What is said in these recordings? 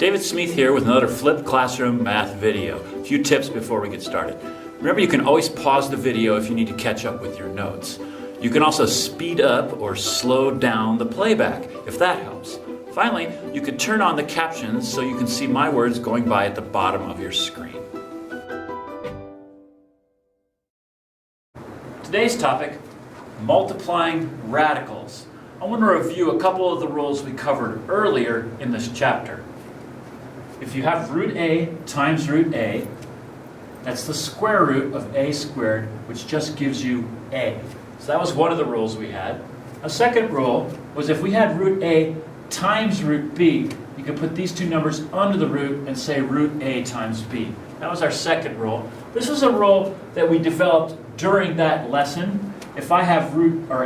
David Smith here with another Flipped Classroom math video. A few tips before we get started. Remember, you can always pause the video if you need to catch up with your notes. You can also speed up or slow down the playback if that helps. Finally, you can turn on the captions so you can see my words going by at the bottom of your screen. Today's topic, multiplying radicals. I want to review a couple of the rules we covered earlier in this chapter. If you have root a times root a, that's the square root of a squared, which just gives you a. So that was one of the rules we had. A second rule was if we had root a times root b, you could put these two numbers under the root and say root a times b. That was our second rule. This was a rule that we developed during that lesson. If I have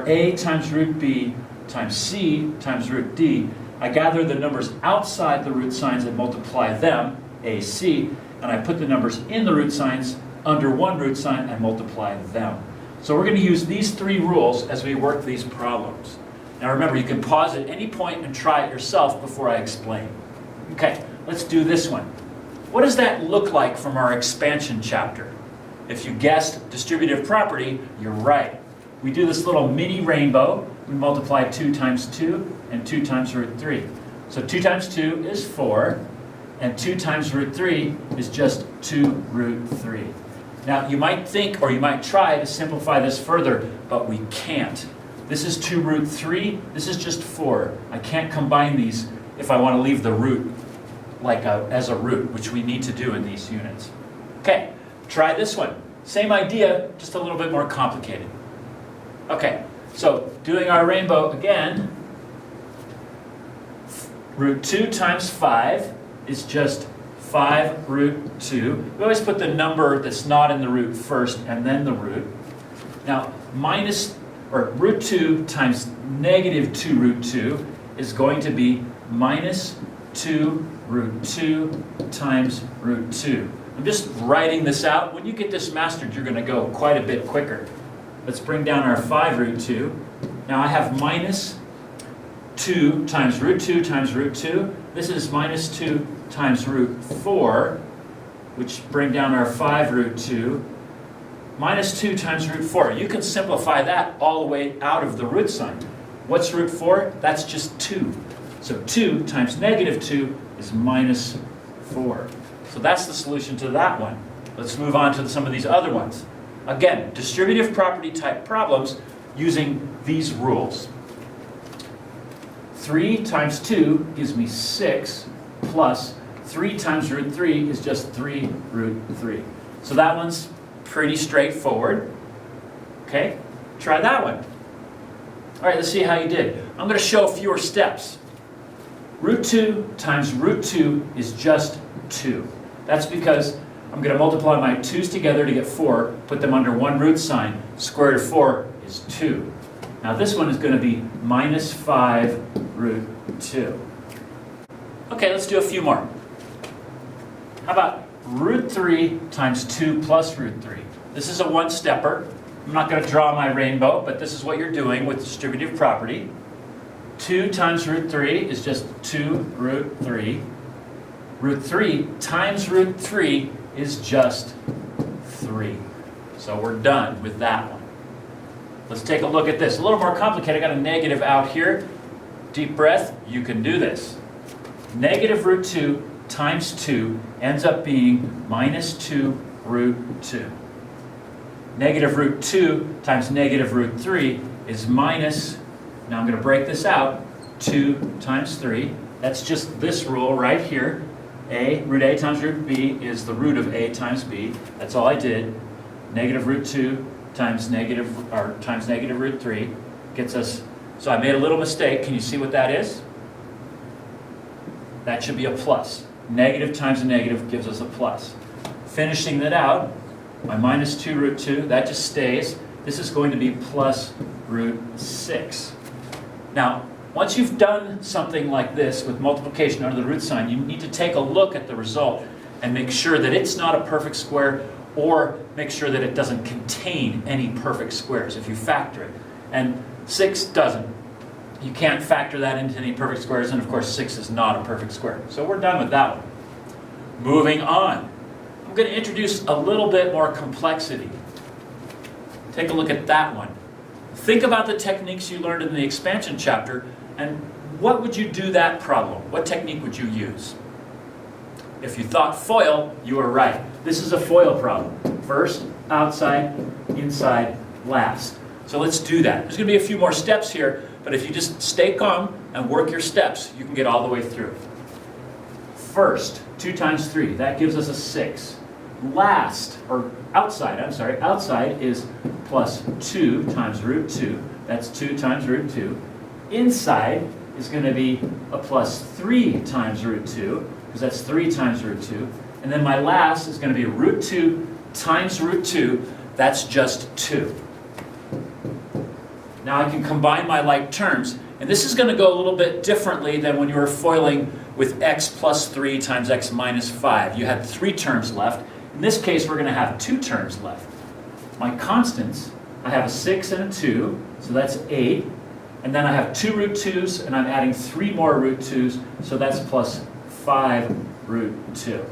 a times root b times c times root d, I gather the numbers outside the root signs and multiply them, AC, and I put the numbers in the root signs under one root sign and multiply them. So we're going to use these three rules as we work these problems. Now remember, you can pause at any point and try it yourself before I explain. Okay, let's do this one. What does that look like from our expansion chapter? If you guessed distributive property, you're right. We do this little mini rainbow. We multiply 2 times 2 and 2 times root 3. So 2 times 2 is 4, and 2 times root 3 is just 2 root 3. Now you might think, or you might try to simplify this further, but we can't. This is 2 root 3, this is just 4. I can't combine these if I want to leave the root as a root, which we need to do in these units. Okay, try this one. Same idea, just a little bit more complicated. Okay, so doing our rainbow again, root 2 times 5 is just 5 root 2. We always put the number that's not in the root first and then the root. Now, root 2 times negative 2 root 2 is going to be minus 2 root 2 times root 2. I'm just writing this out. When you get this mastered, you're going to go quite a bit quicker. Let's bring down our 5 root 2. Now I have minus 2 times root 2 times root 2. This is minus 2 times root 4, which bring down our 5 root 2. Minus 2 times root 4. You can simplify that all the way out of the root sign. What's root 4? That's just 2. So 2 times negative 2 is minus 4. So that's the solution to that one. Let's move on to some of these other ones. Again, distributive property type problems using these rules. 3 times 2 gives me 6, plus 3 times root 3 is just 3 root 3. So that one's pretty straightforward. Okay, try that one. All right, let's see how you did. I'm going to show fewer steps. Root 2 times root 2 is just 2. That's because I'm going to multiply my 2's together to get 4, put them under one root sign. Square root of 4 is 2. Now this one is going to be minus 5 root 2. Okay, let's do a few more. How about root 3 times 2 plus root 3? This is a one-stepper. I'm not going to draw my rainbow, but this is what you're doing with distributive property. 2 times root 3 is just 2 root 3. Root 3 times root 3 is just 3. So we're done with that one. Let's take a look at this. A little more complicated. I got a negative out here. Deep breath. You can do this. Negative root 2 times 2 ends up being minus 2 root 2. Negative root 2 times negative root 3 is minus, now I'm going to break this out, 2 times 3. That's just this rule right here. Root a times root b is the root of a times b. That's all I did. Negative root 2 times negative root 3 gets us, so I made a little mistake. Can you see what that is? That should be a plus. Negative times a negative gives us a plus. Finishing that out, my minus 2 root 2, that just stays. This is going to be plus root 6. Now, once you've done something like this with multiplication under the root sign, you need to take a look at the result and make sure that it's not a perfect square, or make sure that it doesn't contain any perfect squares if you factor it. And 6 doesn't. You can't factor that into any perfect squares, and of course 6 is not a perfect square. So we're done with that one. Moving on. I'm going to introduce a little bit more complexity. Take a look at that one. Think about the techniques you learned in the expansion chapter, and what would you do that problem? What technique would you use? If you thought FOIL, you were right. This is a FOIL problem. First, outside, inside, last. So let's do that. There's going to be a few more steps here, but if you just stay calm and work your steps, you can get all the way through. First, 2 times 3, that gives us a 6. Last, or outside, outside is plus 2 times root 2. That's 2 times root 2. Inside is going to be a plus 3 times root 2, because that's 3 times root 2. And then my last is going to be root 2 times root 2. That's just 2. Now I can combine my like terms, and this is going to go a little bit differently than when you were foiling with x plus 3 times x minus 5. You had 3 terms left. In this case, we're going to have 2 terms left. My constants, I have a 6 and a 2, so that's 8. And then I have 2 root 2's, and I'm adding 3 more root 2's, so that's plus 5 root 2.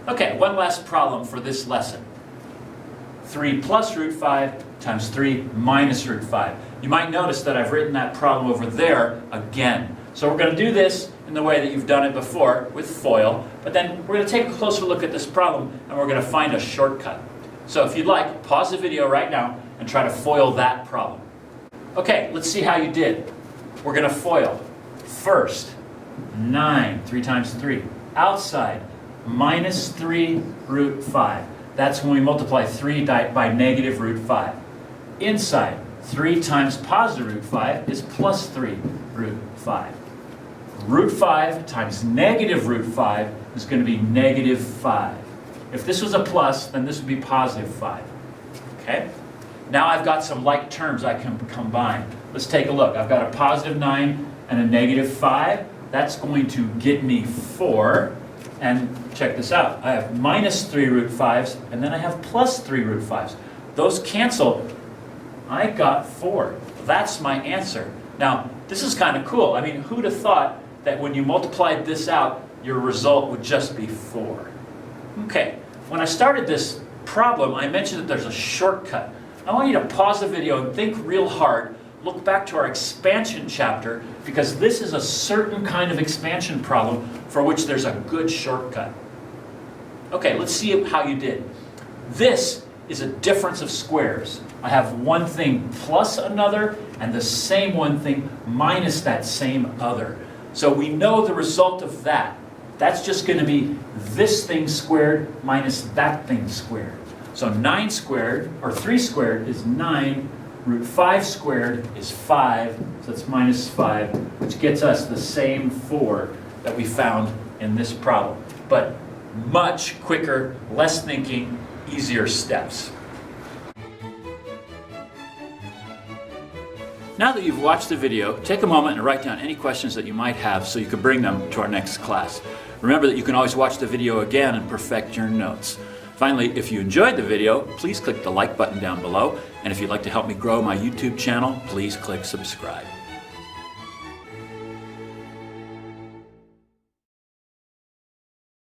Okay, one last problem for this lesson. 3 plus root 5 times 3 minus root 5. You might notice that I've written that problem over there again. So we're going to do this in the way that you've done it before with FOIL, but then we're going to take a closer look at this problem and we're going to find a shortcut. So if you'd like, pause the video right now and try to FOIL that problem. Okay, let's see how you did. We're going to FOIL. First, 9, 3 times 3. Outside, minus 3 root 5. That's when we multiply 3 by negative root 5. Inside, 3 times positive root 5 is plus 3 root 5. Root 5 times negative root 5 is going to be negative 5. If this was a plus, then this would be positive 5. Okay? Now I've got some like terms I can combine. Let's take a look. I've got a positive 9 and a negative 5. That's going to get me 4. And check this out. I have minus 3 root 5's, and then I have plus 3 root 5's. Those cancel. I got 4. That's my answer. Now, this is kind of cool. I mean, who'd have thought that when you multiplied this out, your result would just be 4? Okay, when I started this problem, I mentioned that there's a shortcut. I want you to pause the video and think real hard. Look back to our expansion chapter, because this is a certain kind of expansion problem for which there's a good shortcut. Okay, let's see how you did. This is a difference of squares. I have one thing plus another, and the same one thing minus that same other. So we know the result of that. That's just going to be this thing squared minus that thing squared. So 9 squared, or 3 squared, is 9. Root 5 squared is 5, so it's minus 5, which gets us the same 4 that we found in this problem. But much quicker, less thinking, easier steps. Now that you've watched the video, take a moment and write down any questions that you might have so you can bring them to our next class. Remember that you can always watch the video again and perfect your notes. Finally, if you enjoyed the video, please click the like button down below. And if you'd like to help me grow my YouTube channel, please click subscribe.